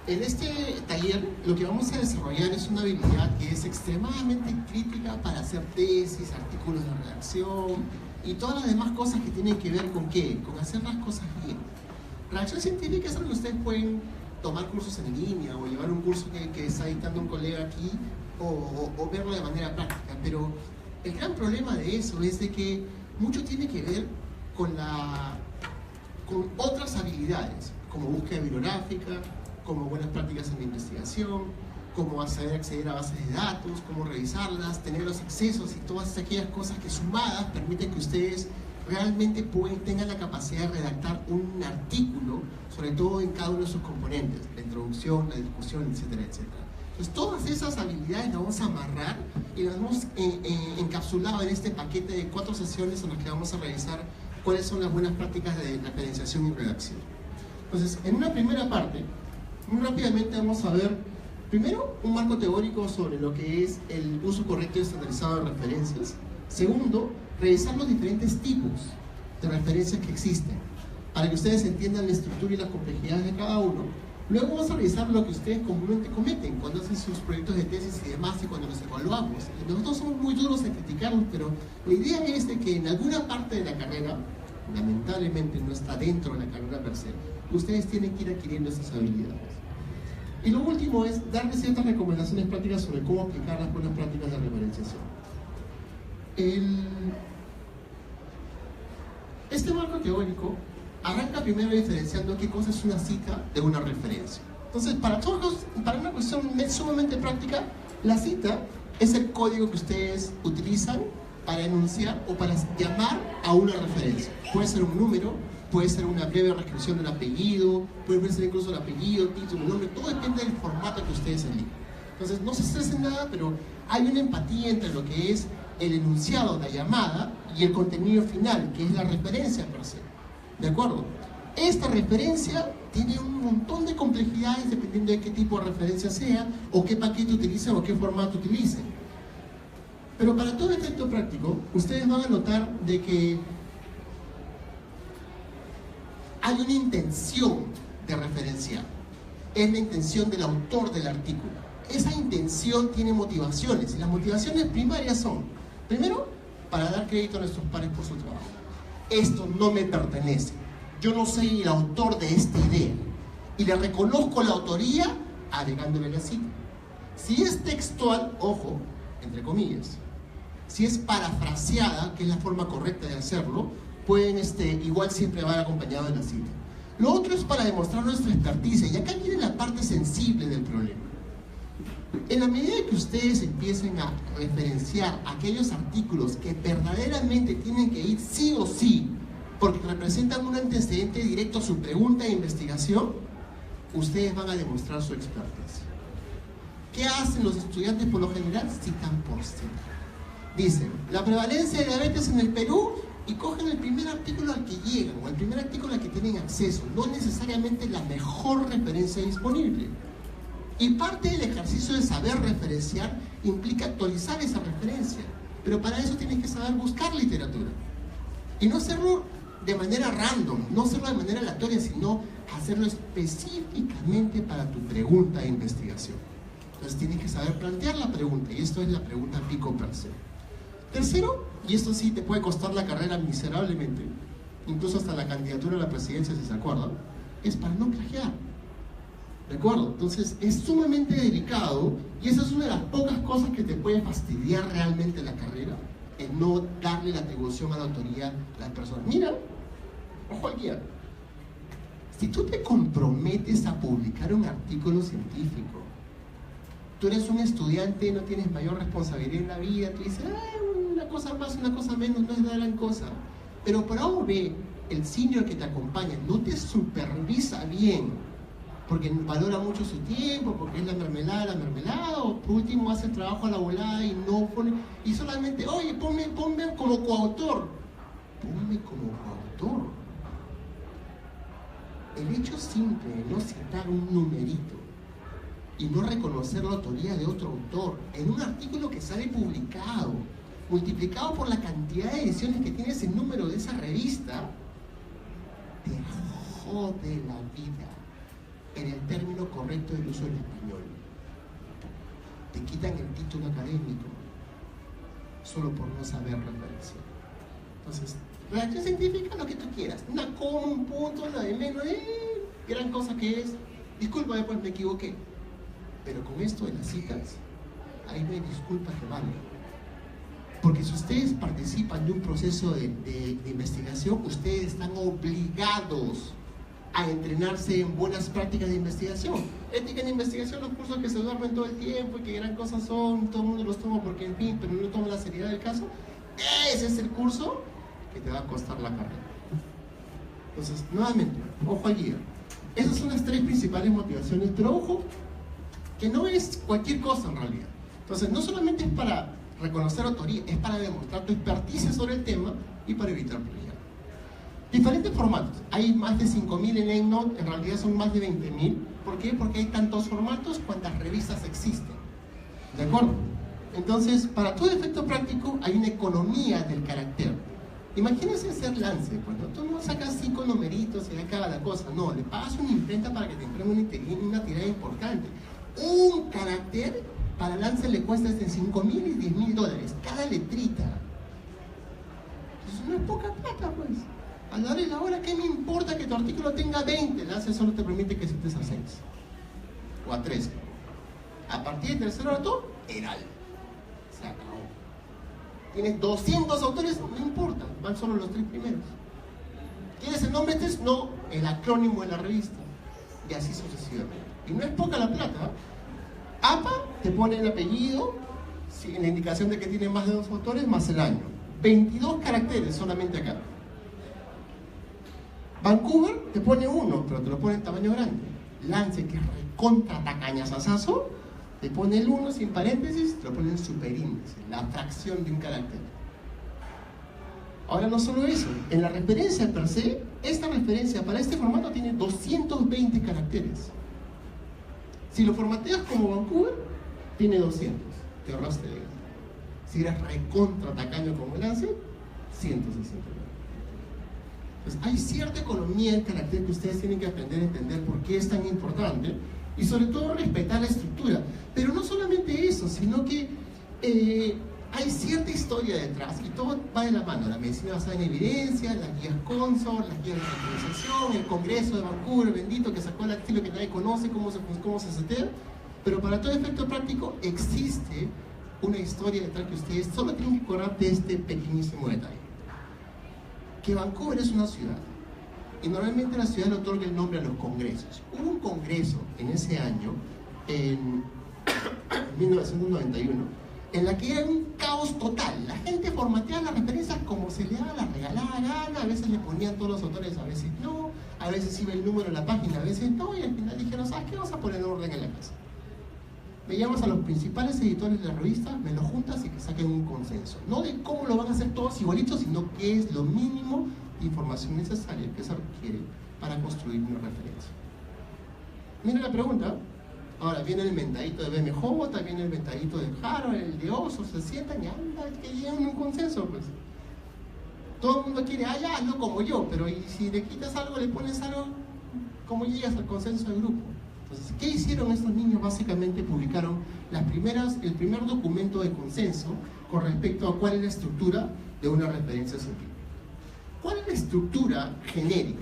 En este taller lo que vamos a desarrollar es una habilidad que es extremadamente crítica para hacer tesis, artículos de redacción y todas las demás cosas que tienen que ver con ¿qué? Con hacer las cosas bien. Redacción científica es algo que ustedes pueden tomar cursos en línea o llevar un curso que está dictando un colega aquí o verlo de manera práctica, pero el gran problema de eso es de que mucho tiene que ver con otras habilidades, como búsqueda bibliográfica, como buenas prácticas en la investigación, cómo acceder a bases de datos, cómo revisarlas, tener los accesos y todas aquellas cosas que sumadas permiten que ustedes realmente tengan la capacidad de redactar un artículo, sobre todo en cada uno de sus componentes, la introducción, la discusión, etcétera, etcétera. Entonces todas esas habilidades las vamos a amarrar y las hemos encapsulado en este paquete de 4 sesiones en las que vamos a revisar cuáles son las buenas prácticas de referenciación y redacción. Entonces, en una primera parte, muy rápidamente vamos a ver, primero, un marco teórico sobre lo que es el uso correcto y estandarizado de referencias. Segundo, revisar los diferentes tipos de referencias que existen, para que ustedes entiendan la estructura y las complejidades de cada uno. Luego vamos a revisar lo que ustedes comúnmente cometen cuando hacen sus proyectos de tesis y demás y cuando los evaluamos. Y nosotros somos muy duros en criticarlos, pero la idea es de que en alguna parte de la carrera, lamentablemente no está dentro de la carrera per se, ustedes tienen que ir adquiriendo esas habilidades. Y lo último es darles ciertas recomendaciones prácticas sobre cómo aplicar las buenas prácticas de referenciación. Este marco teórico arranca primero diferenciando qué cosa es una cita de una referencia. Entonces, para una cuestión sumamente práctica, la cita es el código que ustedes utilizan para enunciar o para llamar a una referencia. Puede ser un número, puede ser una breve descripción del apellido, puede ser incluso el apellido, título, nombre, todo depende del formato que ustedes elijan. Entonces, no se estresen nada, pero hay una empatía entre lo que es el enunciado, la llamada, y el contenido final, que es la referencia per se. ¿De acuerdo? Esta referencia tiene un montón de complejidades dependiendo de qué tipo de referencia sea, o qué paquete utilicen, o qué formato utilicen. Pero para todo efecto práctico, ustedes van a notar de que hay una intención de referenciar. Es la intención del autor del artículo. Esa intención tiene motivaciones, y las motivaciones primarias son, primero, para dar crédito a nuestros pares por su trabajo. Esto no me pertenece. Yo no soy el autor de esta idea. Y le reconozco la autoría agregándole la cita. Si es textual, ojo, entre comillas. Si es parafraseada, que es la forma correcta de hacerlo, pueden, igual siempre va acompañado de la cita. Lo otro es para demostrar nuestra experticia, y acá viene la parte sensible del problema. En la medida que ustedes empiecen a referenciar aquellos artículos que verdaderamente tienen que ir sí o sí, porque representan un antecedente directo a su pregunta de investigación, ustedes van a demostrar su expertise. ¿Qué hacen los estudiantes por lo general? Citan por cita. Dicen, la prevalencia de diabetes en el Perú, y cogen el primer artículo al que llegan, o el primer artículo al que tienen acceso, no necesariamente la mejor referencia disponible. Y parte del ejercicio de saber referenciar implica actualizar esa referencia, pero para eso tienes que saber buscar literatura. Y no hacerlo de manera random, no hacerlo de manera aleatoria, sino hacerlo específicamente para tu pregunta de investigación. Entonces tienes que saber plantear la pregunta, y esto es la pregunta pico per se. Tercero, y esto sí te puede costar la carrera miserablemente, incluso hasta la candidatura a la presidencia si se acuerdan, es para no plagiar. ¿De acuerdo? Entonces es sumamente delicado, y esa es una de las pocas cosas que te puede fastidiar realmente la carrera, el no darle la atribución a la autoría a las personas. Mira, ojo al guía. Si tú te comprometes a publicar un artículo científico, tú eres un estudiante, no tienes mayor responsabilidad en la vida, tú dices, una cosa más, una cosa menos, no es la gran cosa. Pero por A o B, el senior que te acompaña no te supervisa bien, porque valora mucho su tiempo, porque es la mermelada, o por último hace el trabajo a la volada y no pone, y solamente, oye, ponme como coautor. Ponme como coautor. El hecho simple de no citar un numerito y no reconocer la autoría de otro autor en un artículo que sale publicado, multiplicado por la cantidad de ediciones que tiene ese número de esa revista, te jode la vida. en el término correcto del uso del español. Te quitan el título académico solo por no saber referencia. Entonces, redacción científica, lo que tú quieras, una coma, un punto, la de menos, gran cosa que es, disculpa, después me equivoqué, pero con esto de las citas, ahí no hay disculpas que valgan. Porque si ustedes participan de un proceso de investigación, ustedes están obligados a entrenarse en buenas prácticas de investigación. Ética en investigación, los cursos que se duermen todo el tiempo y que gran cosa son, todo el mundo los toma porque en fin, pero no toma la seriedad del caso. Ese es el curso que te va a costar la carrera. Entonces, nuevamente, ojo al guía. Esas son las 3 principales motivaciones, pero ojo, que no es cualquier cosa en realidad. Entonces, no solamente es para reconocer autoría, es para demostrar tu experticia sobre el tema y para evitar plagiar. Diferentes formatos. Hay más de 5.000 en EndNote, en realidad son más de 20.000. ¿Por qué? Porque hay tantos formatos cuantas revistas existen. ¿De acuerdo? Entonces, para todo efecto práctico, hay una economía del carácter. Imagínense ser Lance, pues, ¿no? Tú no sacas 5 numeritos y ya acaba la cosa. No, le pagas una imprenta para que te imprima una tirada importante. Un carácter para Lance le cuesta entre $5.000 y $10.000 cada letrita. Entonces no es poca plata, pues. Al darle la hora, ¿qué me importa que tu artículo tenga 20? Lance solo te permite que cites a 6 o a 13. A partir del tercer autor, Eral. Se acabó. Tienes 200 autores, no importa, van solo los 3 primeros. ¿Tienes el nombre este? No, el acrónimo de la revista. Y así sucesivamente. Y no es poca la plata, ¿eh? APA te pone el apellido, en la indicación de que tiene más de 2 autores, más el año. 22 caracteres solamente acá. Vancouver te pone 1, pero te lo pone en tamaño grande. Lance, que es recontra tacañazazazo, te pone el 1 sin paréntesis, te lo pone en superíndice, la fracción de un carácter. Ahora no solo eso, en la referencia per se, esta referencia para este formato tiene 220 caracteres. Si lo formateas como Vancouver, tiene 200, te ahorraste de gasto. Si eres recontra tacaño como Lance, 160. Pues hay cierta economía en carácter que ustedes tienen que aprender a entender por qué es tan importante y sobre todo respetar la estructura. Pero no solamente eso, sino que hay cierta historia detrás y todo va de la mano. La medicina basada en evidencia, las guías Consor, las guías de randomización, el Congreso de Vancouver, bendito, que sacó el estilo que nadie conoce, cómo se setea. Pero para todo efecto práctico existe una historia detrás que ustedes solo tienen que acordar de este pequeñísimo detalle. Que Vancouver es una ciudad y normalmente la ciudad le otorga el nombre a los congresos. Hubo un congreso en ese año, en 1991, en la que era un caos total. La gente formateaba las referencias como se le daba la regalada gana, a veces le ponían todos los autores, a veces no, a veces iba el número en la página, a veces no, y al final dijeron, ¿sabes qué? Vamos a poner orden en la casa. Me llamas a los principales editores de la revista, me lo juntas y que saquen un consenso. No de cómo lo van a hacer todos igualitos, sino qué es lo mínimo de información necesaria que se requiere para construir una referencia. Miren la pregunta. Ahora viene el mentadito de BMJ, viene el mentadito de Harvard, el de Oxford, se sientan y anda, que lleguen a un consenso, pues. Todo el mundo quiere, ya, hazlo como yo, pero y si le quitas algo, le pones algo, ¿cómo llegas al consenso del grupo? Entonces, ¿qué hicieron estos niños? Básicamente publicaron el primer documento de consenso con respecto a cuál es la estructura de una referencia científica. ¿Cuál es la estructura genérica?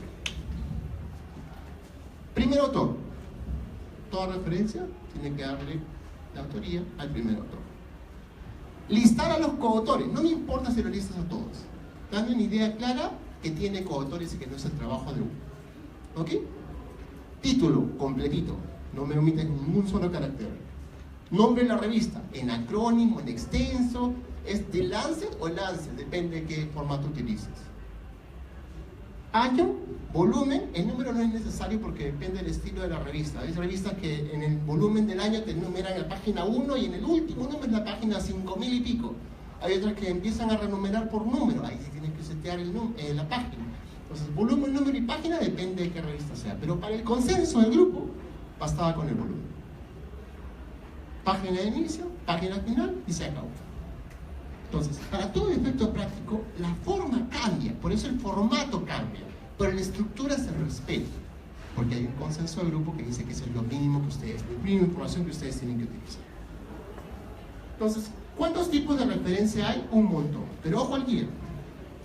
Primer autor. Toda referencia tiene que darle la autoría al primer autor. Listar a los coautores. No me importa si lo listas a todos. Dame una idea clara que tiene coautores y que no es el trabajo de uno. ¿Ok? Título, completito. No me omites ningún solo carácter. Nombre de la revista, en acrónimo, en extenso. ¿Es de Lancet o Lancet? Depende de qué formato utilices. Año, volumen, el número no es necesario porque depende del estilo de la revista. Hay revistas que en el volumen del año te numeran la página 1 y en el último número es la página 5.000 y pico. Hay otras que empiezan a renumerar por número, ahí sí tienes que setear la página. Entonces, volumen, número y página depende de qué revista sea, pero para el consenso del grupo bastaba con el volumen. Página de inicio, página final y se acabó. Entonces, para todo efecto práctico, la forma cambia, por eso el formato cambia, pero la estructura se respeta. porque hay un consenso de grupo que dice que eso es lo mínimo que ustedes, la mínima información que ustedes tienen que utilizar. Entonces, ¿cuántos tipos de referencia hay? Un montón. Pero ojo al guía.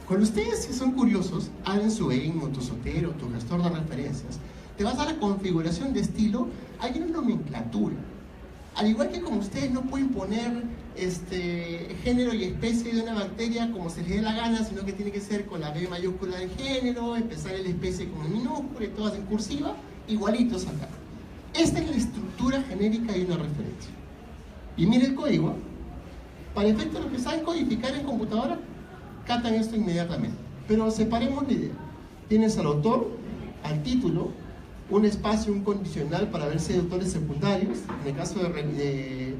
Cuando ustedes, si son curiosos, abren su EIN o tu Zotero, tu gestor de referencias, te vas a la configuración de estilo, hay una nomenclatura. Al igual que como ustedes no pueden poner género y especie de una bacteria como se les dé la gana, sino que tiene que ser con la B mayúscula del género, empezar la especie con minúscula y todas en cursiva, igualitos acá. Esta es la estructura genérica de una referencia. Y mire el código. Para efectos de los que saben codificar en computadora, captan esto inmediatamente. Pero separemos la idea. Tienes al autor, al título, un espacio, un condicional para ver si hay autores secundarios, en el caso de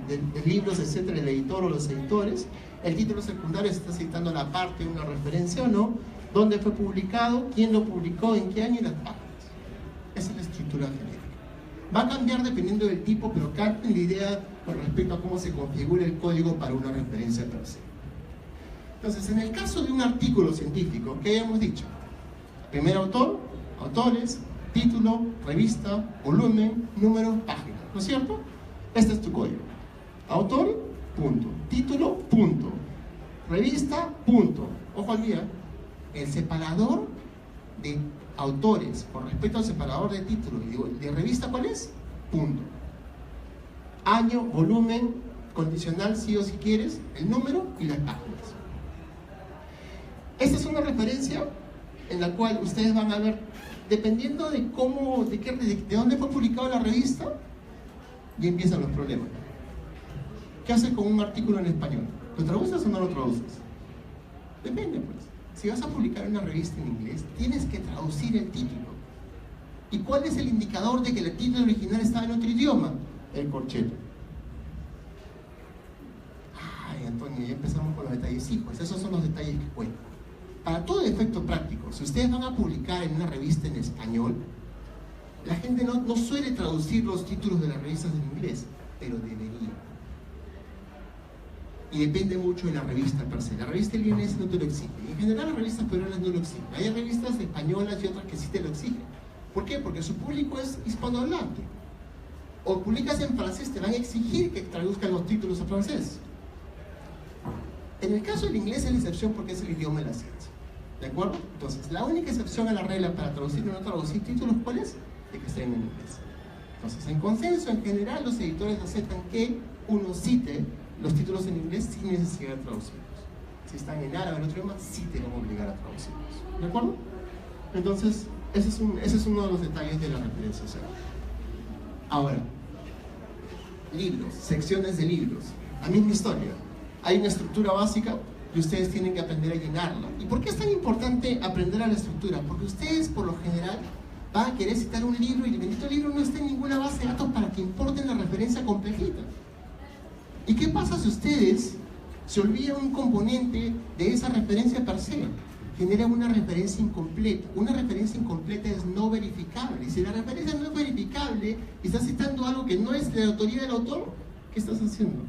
libros, etcétera, el editor o los editores. El título secundario se está citando la parte de una referencia o no, dónde fue publicado, quién lo publicó, en qué año y las páginas. Esa es la estructura genérica. Va a cambiar dependiendo del tipo, pero capten la idea con respecto a cómo se configura el código para una referencia per se. Entonces, en el caso de un artículo científico, ¿qué habíamos dicho? Primer autor, autores, título, revista, volumen, número, página, ¿no es cierto? Este es tu código. Autor, punto. Título, punto. Revista, punto. Ojo al día, el separador de autores con respecto al separador de título y de revista, ¿cuál es? Punto. Año, volumen, condicional, sí o si quieres, el número y las páginas. Esta es una referencia en la cual ustedes van a ver, dependiendo de cómo, de dónde fue publicado la revista, y empiezan los problemas. ¿Qué haces con un artículo en español? ¿Lo traduces o no lo traduces? Depende, pues. Si vas a publicar una revista en inglés, tienes que traducir el título. ¿Y cuál es el indicador de que el título original estaba en otro idioma? El corcheto. Ay, Antonio, ya empezamos con los detalles. Sí, pues esos son los detalles que cuentan. Para todo efecto práctico, si ustedes van a publicar en una revista en español, la gente no suele traducir los títulos de las revistas en inglés, pero debería. Y depende mucho de la revista per se. La revista INS no te lo exige. En general las revistas peruanas no lo exigen. Hay revistas españolas y otras que sí te lo exigen. ¿Por qué? Porque su público es hispanohablante. O publicas en francés, te van a exigir que traduzcan los títulos a francés. En el caso del inglés es la excepción porque es el idioma de la ciencia. ¿De acuerdo? Entonces, la única excepción a la regla para traducir o no traducir títulos, ¿cuál es? De que estén en inglés. Entonces, en consenso, en general, los editores aceptan que uno cite los títulos en inglés sin necesidad de traducirlos. Si están en árabe o en otro idioma, sí te van a obligar a traducirlos. ¿De acuerdo? Entonces, ese es uno de los detalles de la referencia. Ahora, libros, secciones de libros. La misma historia. Hay una estructura básica y ustedes tienen que aprender a llenarla. ¿Y por qué es tan importante aprender a la estructura? Porque ustedes, por lo general, van a querer citar un libro y el bendito libro no está en ninguna base de datos para que importen la referencia complejita. ¿Y qué pasa si ustedes se olvidan un componente de esa referencia per se? Generan una referencia incompleta. Una referencia incompleta es no verificable. Y si la referencia no es verificable y estás citando algo que no es de la autoría del autor, ¿qué estás haciendo?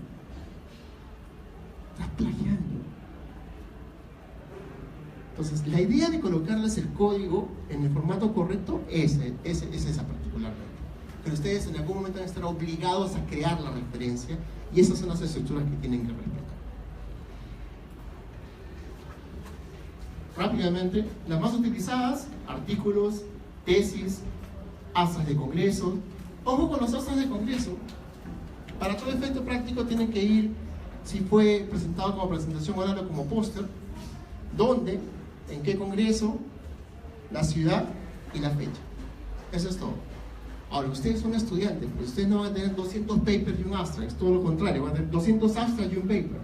Estás plagiando. Entonces, la idea de colocarles el código en el formato correcto es esa particularmente. Pero ustedes en algún momento van a estar obligados a crear la referencia y esas son las estructuras que tienen que respetar. Rápidamente, las más utilizadas: artículos, tesis, actas de congreso. Ojo con los actas de congreso. Para todo efecto práctico tienen que ir, si fue presentado como presentación oral o como póster, dónde, en qué congreso, la ciudad y la fecha. Eso es todo. Ahora, ustedes son estudiantes, pero ustedes no van a tener 200 papers y un abstract, todo lo contrario, van a tener 200 abstracts y un paper.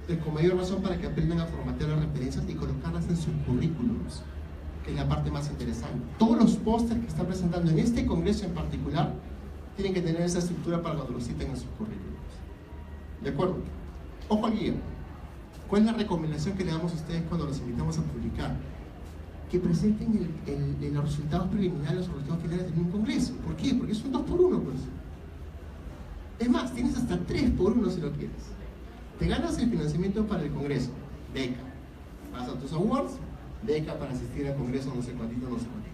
Entonces, con mayor razón para que aprendan a formatear las referencias y colocarlas en sus currículums, que es la parte más interesante. Todos los pósters que están presentando en este congreso en particular tienen que tener esa estructura para cuando lo citen en sus currículums. ¿De acuerdo? Ojo al guía. ¿Cuál es la recomendación que le damos a ustedes cuando los invitamos a publicar? Que presenten los resultados preliminares, los resultados finales en un congreso. ¿Por qué? Porque es un 2x1, pues. Es más, tienes hasta 3x1 si lo quieres. Te ganas el financiamiento para el congreso, beca. Vas a tus awards, beca para asistir al congreso, no sé cuántito, no sé cuántito.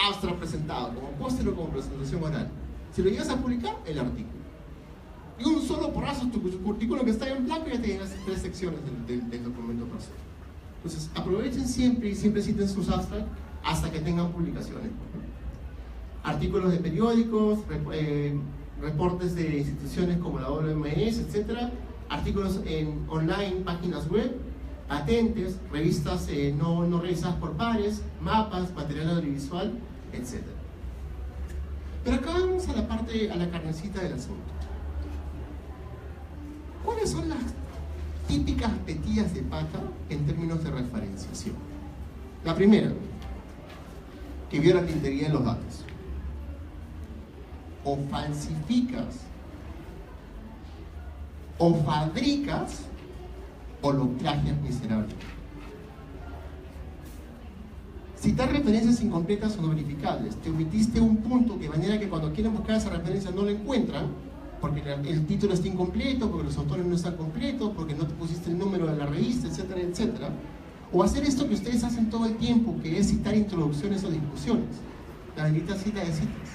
abstract presentado, como póster o como presentación oral. Si lo llegas a publicar, el artículo. Y un solo porrazo, tu currículum que está en blanco, ya te llenas 3 secciones del documento proceso. Entonces, aprovechen siempre y siempre citen sus abstracts hasta que tengan publicaciones. Artículos de periódicos, reportes de instituciones como la OMS, etc. Artículos en online, páginas web, patentes, revistas no revisadas por pares, mapas, material audiovisual, etc. Pero acá vamos a la carnecita del asunto. ¿Cuáles son las típicas metidas de pata en términos de referenciación? La primera, que violan la integridad de los datos. O falsificas, o fabricas, o lo plagias miserablemente. Citar referencias incompletas o no verificables. Te omitiste un punto de manera que cuando quieren buscar esa referencia no la encuentran, porque el título está incompleto, porque los autores no están completos, porque no te pusiste el número de la revista, etcétera, etcétera. O hacer esto que ustedes hacen todo el tiempo, que es citar introducciones o discusiones. La bendita cita de citas.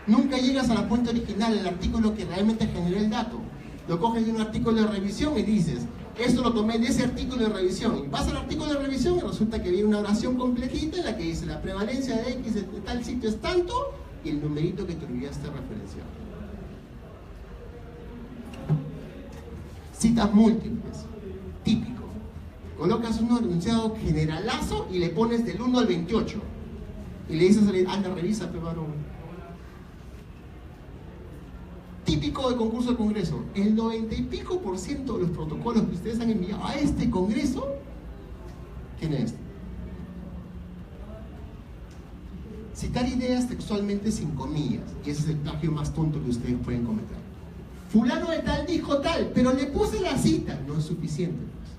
Nunca llegas a la fuente original, el artículo que realmente generó el dato. Lo coges de un artículo de revisión y dices, esto lo tomé de ese artículo de revisión. Y vas al artículo de revisión y resulta que viene una oración completita en la que dice la prevalencia de X de tal sitio es tanto y el numerito que te olvidaste referenciar. Citas múltiples, típico. Colocas un enunciado generalazo y le pones del 1 al 28. Y le dices, anda, revisa, varón. Típico de concurso de congreso. El 90 y pico % de los protocolos que ustedes han enviado a este congreso, ¿quién es? Citar ideas textualmente sin comillas. Y ese es el plagio más tonto que ustedes pueden cometer. Fulano de tal dijo tal, pero le puse la cita. No es suficiente, pues,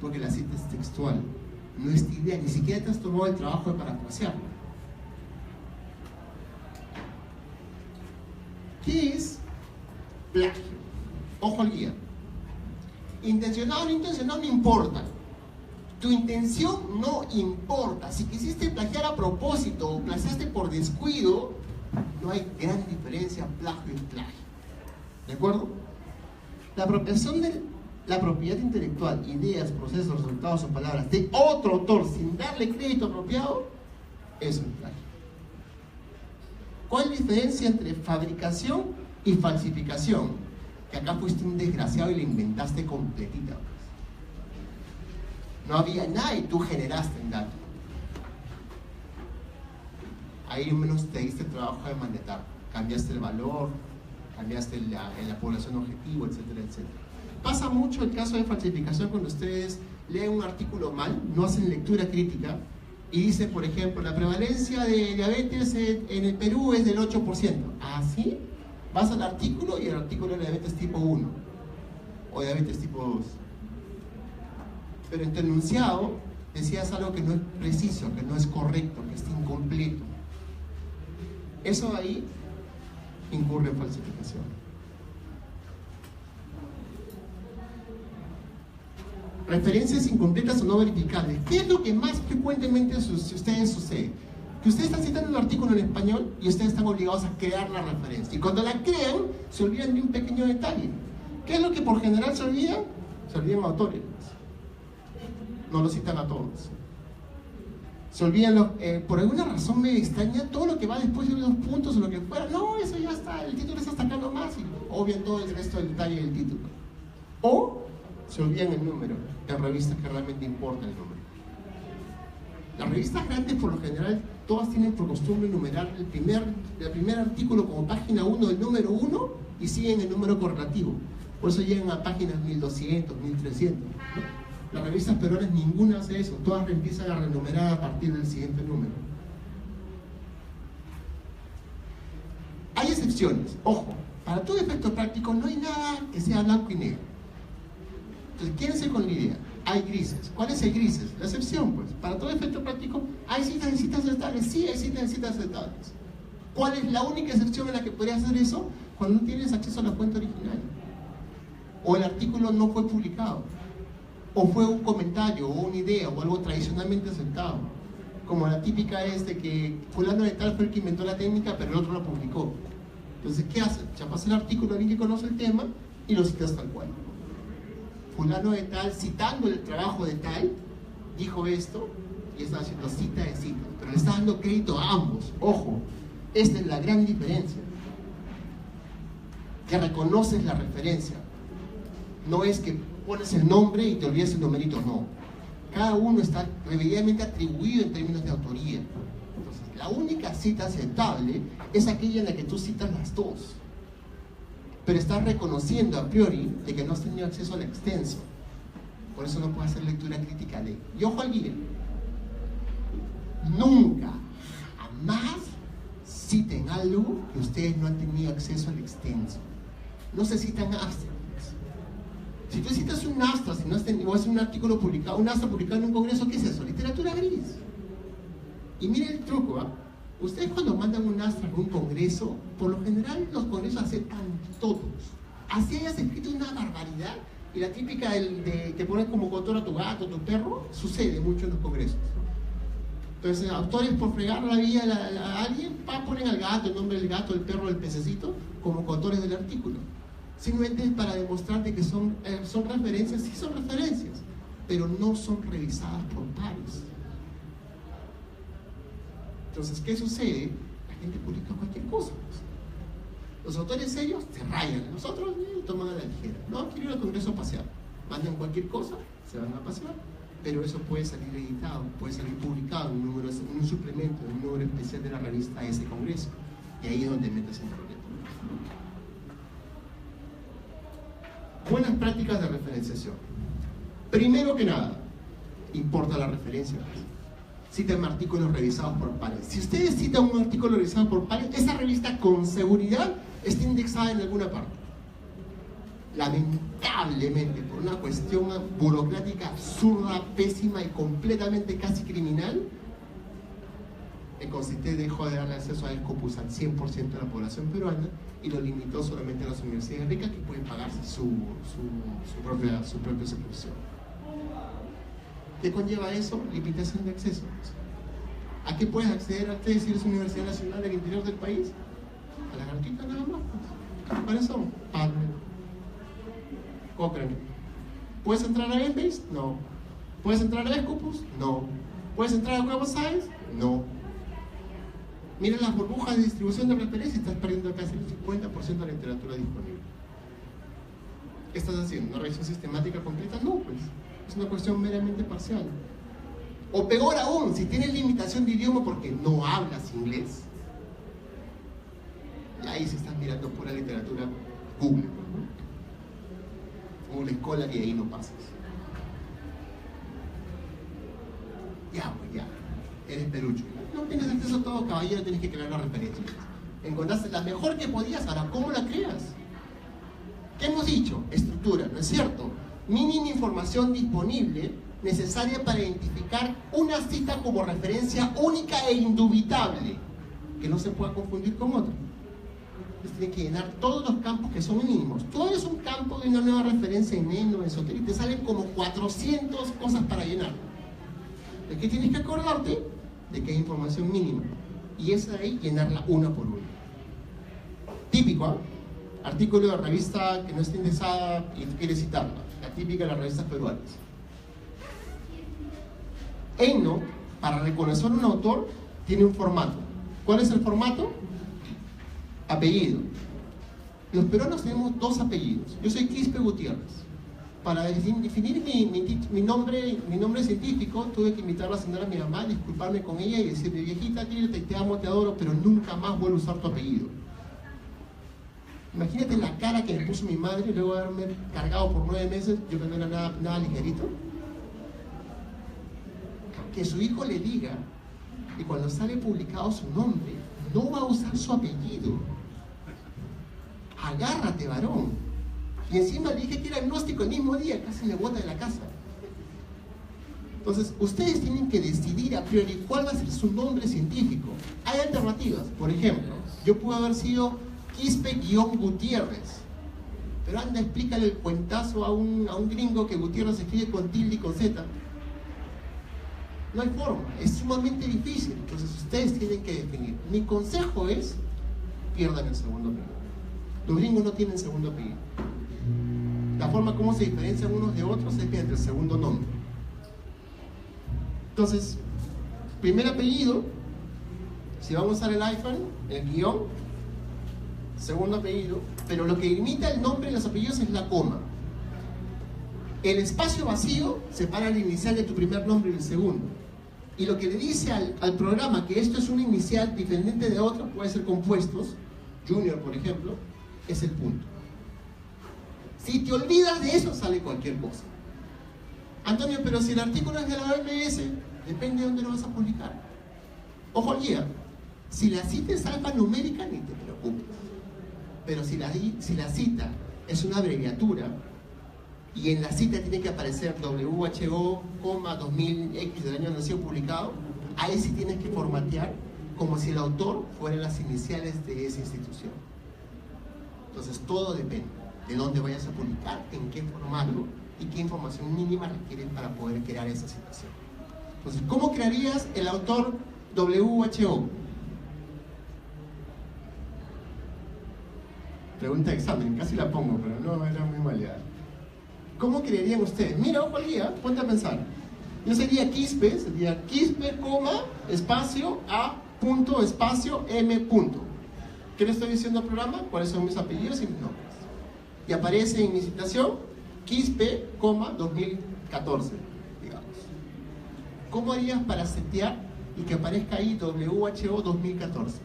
porque la cita es textual, no es tu idea, ni siquiera te has tomado el trabajo de parafrasearla. ¿Qué es plagio? Ojo al guía. Intencionado o no intencionado no importa. Tu intención no importa. Si quisiste plagiar a propósito o plagiaste por descuido, no hay gran diferencia plagio y plagio. ¿De acuerdo? La apropiación de la propiedad intelectual, ideas, procesos, resultados o palabras de otro autor sin darle crédito apropiado es un plagio. ¿Cuál es la diferencia entre fabricación y falsificación? Que acá fuiste un desgraciado y la inventaste completita. No había nada y tú generaste el dato. Ahí menos te diste el trabajo de manetar. Cambiaste el valor, cambiaste la población objetivo, etcétera, etcétera. Pasa mucho el caso de falsificación cuando ustedes leen un artículo mal, no hacen lectura crítica y dicen, por ejemplo, la prevalencia de diabetes en el Perú es del 8%. ¿Así? Vas al artículo y el artículo es diabetes tipo 1 o diabetes tipo 2. Pero en tu enunciado decías algo que no es preciso, que no es correcto, que está incompleto. Eso ahí incurre en falsificación. Referencias incompletas o no verificables. ¿Qué es lo que más frecuentemente ustedes sucede? Que ustedes están citando un artículo en español y ustedes están obligados a crear la referencia. Y cuando la crean, se olvidan de un pequeño detalle. ¿Qué es lo que por general se olvidan? Se olvidan autores. No lo citan a todos. Se olvidan, por alguna razón me extraña todo lo que va después de unos puntos o lo que fuera. No, eso ya está, el título está hasta acá nomás y obvian todo el resto del detalle del título. O se olvidan el número en revistas que realmente importa el número. Las revistas grandes por lo general todas tienen por costumbre numerar el primer artículo como página 1 del número 1 y siguen el número correlativo. Por eso llegan a páginas 1200, 1300, ¿no? Las revistas peruanas ninguna hace eso, todas empiezan a renumerar a partir del siguiente número. Hay excepciones, ojo, para todo efecto práctico no hay nada que sea blanco y negro. Entonces, quédense con la idea, hay grises. ¿Cuál es el grises? La excepción, pues, para todo efecto práctico, ¿hay citas y citas estables? Sí, hay citas y citas estables. ¿Cuál es la única excepción en la que podrías hacer eso? Cuando no tienes acceso a la fuente original. O el artículo no fue publicado. O fue un comentario, o una idea, o algo tradicionalmente aceptado. Como la típica es de que fulano de tal fue el que inventó la técnica, pero el otro la publicó. Entonces, ¿qué hace? Chapas el artículo a alguien que conoce el tema y lo citas tal cual. Fulano de tal, citando el trabajo de tal, dijo esto, y está haciendo cita de cita, pero le está dando crédito a ambos. Ojo, esta es la gran diferencia. Que reconoces la referencia. No es que pones el nombre y te olvides el numerito, no. Cada uno está debidamente atribuido en términos de autoría. Entonces, la única cita aceptable es aquella en la que tú citas las dos, pero estás reconociendo a priori de que no has tenido acceso al extenso. Por eso no puedes hacer lectura crítica de. Y ojo al guía. Nunca, jamás citen algo que ustedes no han tenido acceso al extenso. No se citan abstracts. Si tú citas un abstract, si no has tenido, o es un artículo publicado, un abstract publicado en un congreso, ¿qué es eso? Literatura gris. Y miren el truco, ¿ah? Ustedes cuando mandan un abstract a un congreso, por lo general los congresos aceptan todos. Así hayas escrito una barbaridad, y la típica de que pones como coautor a tu gato, a tu perro, sucede mucho en los congresos. Entonces, autores por fregar la vida a alguien, ponen al gato, el nombre del gato, el perro, el pececito, como coautores del artículo. Simplemente es para demostrar de que son referencias, sí son referencias, pero no son revisadas por pares. Entonces, ¿qué sucede? La gente publica cualquier cosa. Los autores serios se rayan, nosotros toman a la ligera. No, quiero ir al congreso a pasear. Mandan cualquier cosa, se van a pasear, pero eso puede salir editado, puede salir publicado en un suplemento, en un número especial de la revista a ese congreso. Y ahí es donde metes el problema. Buenas prácticas de referenciación. Primero que nada, importa la referencia. Citen artículos revisados por pares. Si ustedes citan un artículo revisado por pares, esa revista con seguridad está indexada en alguna parte. Lamentablemente, por una cuestión burocrática absurda, pésima y completamente casi criminal, el CONCITEC dejó de darle acceso al Scopus al 100% de la población peruana y lo limitó solamente a las universidades ricas que pueden pagarse su propia suscripción. ¿Qué conlleva eso? Limitación de acceso. ¿A qué puedes acceder antes si eres Universidad Nacional del interior del país? A las gratuitas nada más. ¿Cuáles son? PubMed, Cochrane. ¿Puedes entrar a Embase? No. ¿Puedes entrar a Scopus? No. ¿Puedes entrar a Web of Science? No. Mira las burbujas de distribución de referencia, estás perdiendo casi el 50% de la literatura disponible. ¿Qué estás haciendo? ¿Una revisión sistemática completa? No, pues. Es una cuestión meramente parcial. O peor aún, si tienes limitación de idioma porque no hablas inglés, y ahí se estás mirando pura literatura Google. Google Scholar y ahí no pasas. Ya, pues ya. Eres perucho. No tienes acceso a todo, caballero, tienes que crear una referencia. Encontraste la mejor que podías, ahora ¿cómo la creas? ¿Qué hemos dicho? Estructura, ¿no es cierto? Mínima información disponible necesaria para identificar una cita como referencia única e indubitable, que no se pueda confundir con otra. Entonces tiene que llenar todos los campos que son mínimos. Tú es un campo de una nueva referencia en Eno, en Esoteric, te salen como 400 cosas para llenar. ¿De qué tienes que acordarte? De que hay información mínima. Y esa de ahí, llenarla una por una. Típico, ¿eh? Artículo de revista que no está indexada y tú quieres citarla. La típica de las revistas peruanas. Eno, para reconocer un autor, tiene un formato. ¿Cuál es el formato? Apellido. Los peruanos tenemos dos apellidos. Yo soy Quispe Gutiérrez. Para definir mi nombre científico, tuve que invitar a la señora a mi mamá, disculparme con ella y decirle: viejita, te amo, te adoro, pero nunca más vuelvo a usar tu apellido. Imagínate la cara que me puso mi madre luego de haberme cargado por 9 meses, yo que no era nada ligerito. Que su hijo le diga que cuando sale publicado su nombre, no va a usar su apellido. Agárrate, varón. Y encima le dije que era agnóstico el mismo día, casi me bota de la casa. Entonces, ustedes tienen que decidir a priori cuál va a ser su nombre científico. Hay alternativas. Por ejemplo, yo pude haber sido Quispe-Gutiérrez. Pero anda, explícale el cuentazo a un gringo que Gutiérrez se escribe con tilde y con Z. No hay forma, es sumamente difícil. Entonces ustedes tienen que definir. Mi consejo es, pierdan el segundo apellido. Los gringos no tienen segundo apellido. La forma como se diferencian unos de otros es mediante el segundo nombre. Entonces, primer apellido, si vamos a usar el iPhone, el guión, segundo apellido, pero lo que limita el nombre y los apellidos es la coma. El espacio vacío separa el inicial de tu primer nombre y el segundo. Y lo que le dice al programa que esto es una inicial diferente de otra, puede ser compuestos, Junior por ejemplo, es el punto. Si te olvidas de eso, sale cualquier cosa. Antonio, pero si el artículo es de la OMS, depende de dónde lo vas a publicar. Ojo al guía, si la cita es alfanumérica, ni te preocupes. Pero si la cita es una abreviatura, y en la cita tiene que aparecer WHO, 2000X del año de nacido publicado, ahí sí tienes que formatear como si el autor fueran las iniciales de esa institución. Entonces todo depende de dónde vayas a publicar, en qué formato y qué información mínima requieren para poder crear esa situación. Entonces, ¿cómo crearías el autor WHO? Pregunta de examen, casi la pongo, pero no, era muy maleada. ¿Cómo creerían ustedes? Mira, ojo al día, ponte a pensar. Yo sería Quispe, coma, espacio, a, punto, espacio, m, punto. ¿Qué le estoy diciendo al programa? ¿Cuáles son mis apellidos y mis nombres? Y aparece en mi citación, Quispe, 2014, digamos. ¿Cómo harías para setear y que aparezca ahí WHO 2014?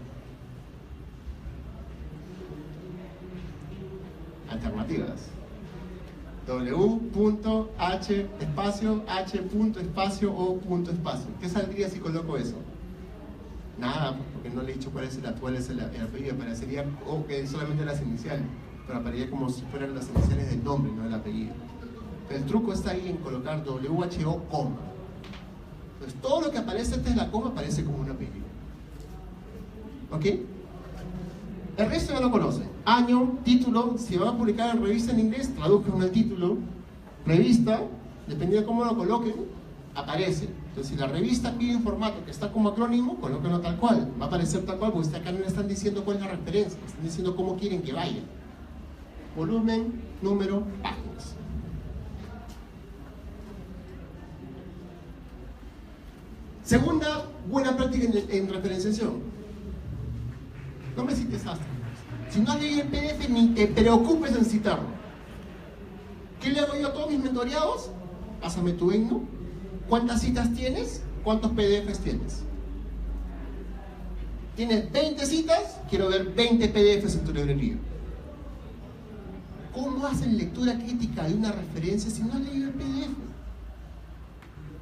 Alternativas. W.H espacio H punto espacio O punto espacio. ¿Qué saldría si coloco eso? Nada, porque no le he dicho cuál es el apellido. Aparecería solamente las iniciales, pero aparecería como si fueran las iniciales del nombre, no del apellido. Pero el truco está ahí en colocar WHO, coma. Entonces todo lo que aparece antes de la coma aparece como un apellido. ¿Ok? El resto ya lo conocen. Año, título, si van a publicar en revista en inglés, traduzcan el título. Revista, dependiendo de cómo lo coloquen, aparece. Entonces, si la revista pide un formato que está como acrónimo, colóquenlo tal cual. Va a aparecer tal cual, porque acá no le están diciendo cuál es la referencia, están diciendo cómo quieren que vaya. Volumen, número, páginas. Segunda buena práctica en referenciación. No me cites hasta. Si no has leído el PDF, ni te preocupes en citarlo. ¿Qué le hago yo a todos mis mentoreados? Pásame tu ENO. ¿Cuántas citas tienes? ¿Cuántos PDFs tienes? ¿Tienes 20 citas? Quiero ver 20 PDFs en tu librería. ¿Cómo hacen lectura crítica de una referencia si no has leído el PDF?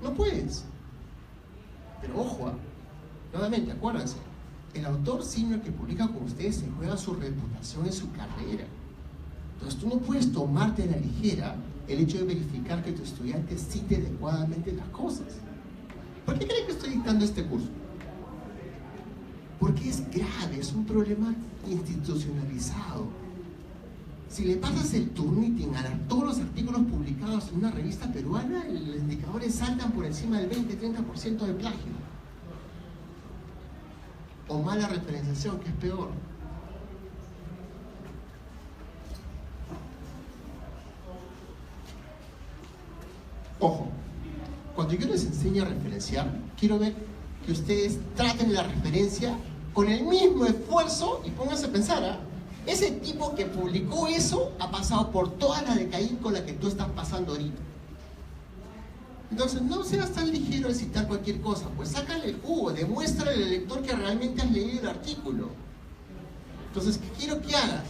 No puedes. Pero ojo, nuevamente, acuérdense. El autor senior que publica con ustedes se juega su reputación en su carrera. Entonces tú no puedes tomarte a la ligera el hecho de verificar que tu estudiante cite adecuadamente las cosas. ¿Por qué creen que estoy dictando este curso? Porque es grave, es un problema institucionalizado. Si le pasas el turnitin a todos los artículos publicados en una revista peruana, los indicadores saltan por encima del 20-30% de plagio. O mala referenciación, que es peor. Ojo, cuando yo les enseño a referenciar, quiero ver que ustedes traten la referencia con el mismo esfuerzo y pónganse a pensar, ese tipo que publicó eso ha pasado por toda la decaída con la que tú estás pasando ahorita. Entonces, no seas tan ligero de citar cualquier cosa, pues sácale el jugo, demuéstrale al lector que realmente has leído el artículo. Entonces, ¿qué quiero que hagas?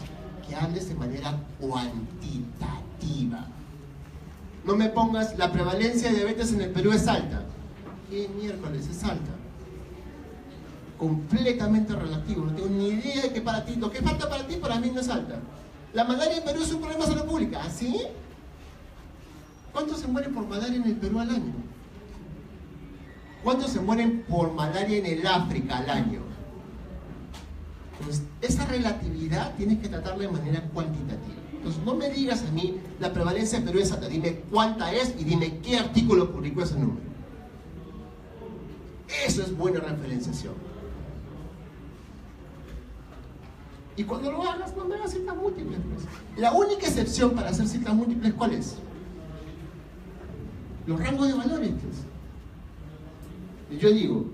Que hables de manera cuantitativa. No me pongas, la prevalencia de diabetes en el Perú es alta. ¿Qué miércoles es alta? Completamente relativo, no tengo ni idea de qué para ti, lo que falta para ti, para mí no es alta. La malaria en Perú es un problema de salud pública, ¿así? ¿Cuántos se mueren por malaria en el Perú al año? ¿Cuántos se mueren por malaria en el África al año? Entonces, esa relatividad tienes que tratarla de manera cuantitativa. Entonces, no me digas a mí, la prevalencia en Perú es alta, dime cuánta es y dime qué artículo publicó ese número. Eso es buena referenciación. Y cuando lo hagas, no me hagas citas múltiples, pues. La única excepción para hacer citas múltiples, ¿cuál es? Los rangos de valores, pues. Y yo digo,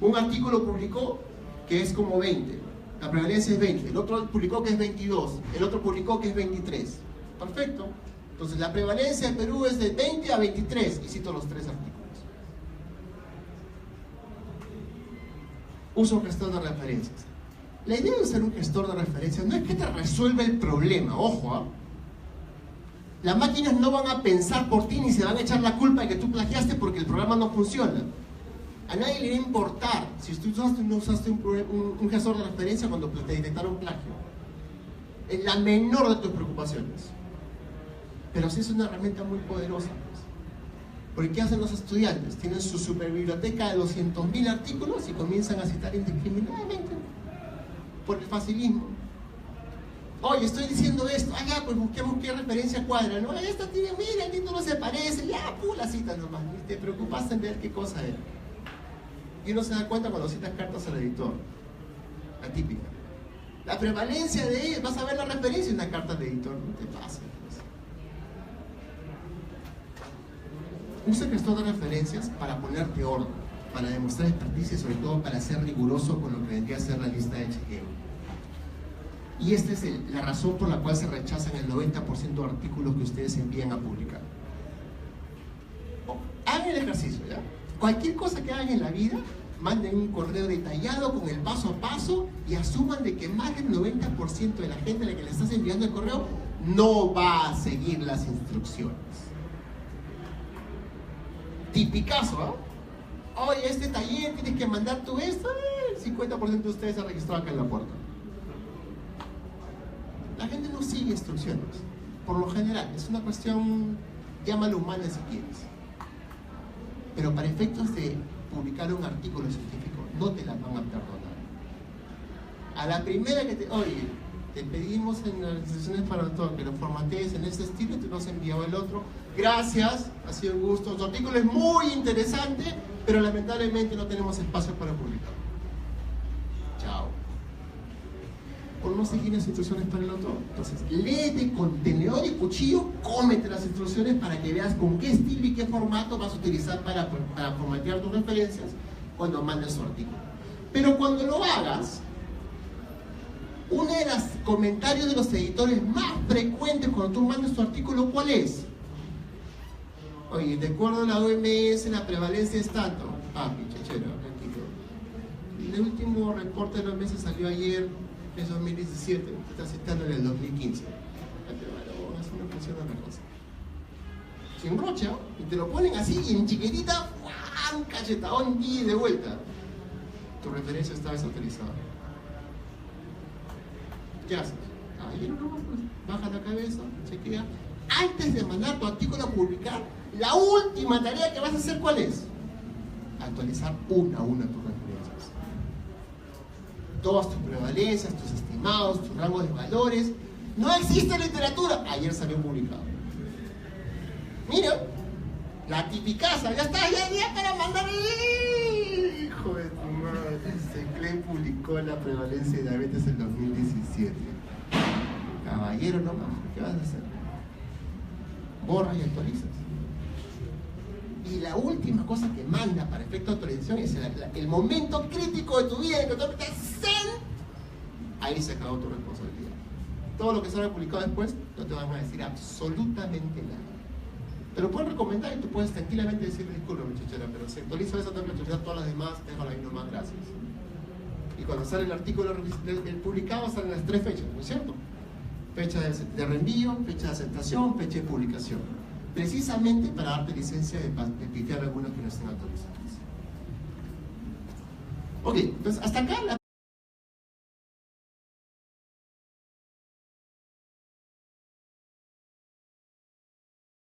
un artículo publicó que es como 20, la prevalencia es 20, el otro publicó que es 22, el otro publicó que es 23. Perfecto. Entonces la prevalencia en Perú es de 20 a 23, y cito los 3 artículos. Uso un gestor de referencias. La idea de usar un gestor de referencias no es que te resuelva el problema, ojo, ¿eh? Las máquinas no van a pensar por ti ni se van a echar la culpa de que tú plagiaste porque el programa no funciona. A nadie le va a importar si tú usaste o no usaste un gestor de referencia cuando te detectaron plagio. Es la menor de tus preocupaciones. Pero sí es una herramienta muy poderosa, pues. Porque ¿qué hacen los estudiantes? Tienen su superbiblioteca de 200.000 artículos y comienzan a citar indiscriminadamente por el facilismo. Oye, estoy diciendo esto, ya, pues busquemos qué referencia cuadra, ¿no? Esta tiene, mira, el título se parece, ya, la cita nomás, ni te preocupas en ver qué cosa es. Y uno se da cuenta cuando citas cartas al editor, la típica. La prevalencia de ella, vas a ver la referencia en una carta al editor, no te pases. Usa el gestor de referencias para ponerte orden, para demostrar experticia y sobre todo para ser riguroso con lo que vendría a ser la lista de chequeo. Y esta es la razón por la cual se rechazan el 90% de artículos que ustedes envían a publicar. Hagan el ejercicio, ¿ya? Cualquier cosa que hagan en la vida, manden un correo detallado con el paso a paso y asuman de que más del 90% de la gente a la que le estás enviando el correo no va a seguir las instrucciones. Tipicazo, ¿eh? Oye, este taller tienes que mandar tú esto, el 50% de ustedes se ha registrado acá en la puerta. La gente no sigue instrucciones, por lo general, es una cuestión, llámalo humana si quieres. Pero para efectos de publicar un artículo científico, no te la van a perdonar. A la primera que oye, te pedimos en las instrucciones para todo que lo formatees en ese estilo y te nos enviaba el otro. Gracias, ha sido un gusto. Tu artículo es muy interesante, pero lamentablemente no tenemos espacio para publicar. Chao. Por no seguir las instrucciones para el autor. Entonces, léete con tenedor y cuchillo, cómete las instrucciones para que veas con qué estilo y qué formato vas a utilizar para formatear tus referencias cuando mandes tu artículo. Pero cuando lo hagas, uno de los comentarios de los editores más frecuentes cuando tú mandes tu artículo, ¿cuál es? Oye, de acuerdo a la OMS, la prevalencia es tanto. Chechero, el último reporte de la OMS salió ayer, es 2017, está citando en el 2015. Así no funciona la cosa. Sin brocha, y te lo ponen así, y en chiquitita, ¡fuan! Cachetadón y de vuelta. Tu referencia está desautorizada. ¿Qué haces? Ahí no, pues, baja la cabeza, chequea. Antes de mandar tu artículo a publicar, la última tarea que vas a hacer, ¿cuál es? Actualizar una a una tus referencias. Todas tus prevalencias, tus estimados, tus rangos de valores. No existe literatura. Ayer salió publicado. Mira, la tipicaza, ya está, ya para mandar. Hijo de tu madre, CECLEN publicó la prevalencia de diabetes en 2017. Caballero nomás, ¿qué vas a hacer? Borras y actualizas. Y la última cosa que manda para efecto de actualización es el momento crítico de tu vida en que tú estás zen. Ahí se acabó tu responsabilidad. Todo lo que salga publicado después no te van a decir absolutamente nada. Te lo pueden recomendar y tú puedes tranquilamente decir, disculpa, muchachera, pero si actualizo eso, tengo que actualizar todas las demás, déjalo ahí nomás, gracias. Y cuando sale el artículo del publicado salen las 3 fechas, ¿no es cierto? Fecha de reenvío, fecha de aceptación, fecha de publicación. Precisamente para darte licencia de pifiar algunos que no estén autorizados. Ok, entonces hasta acá la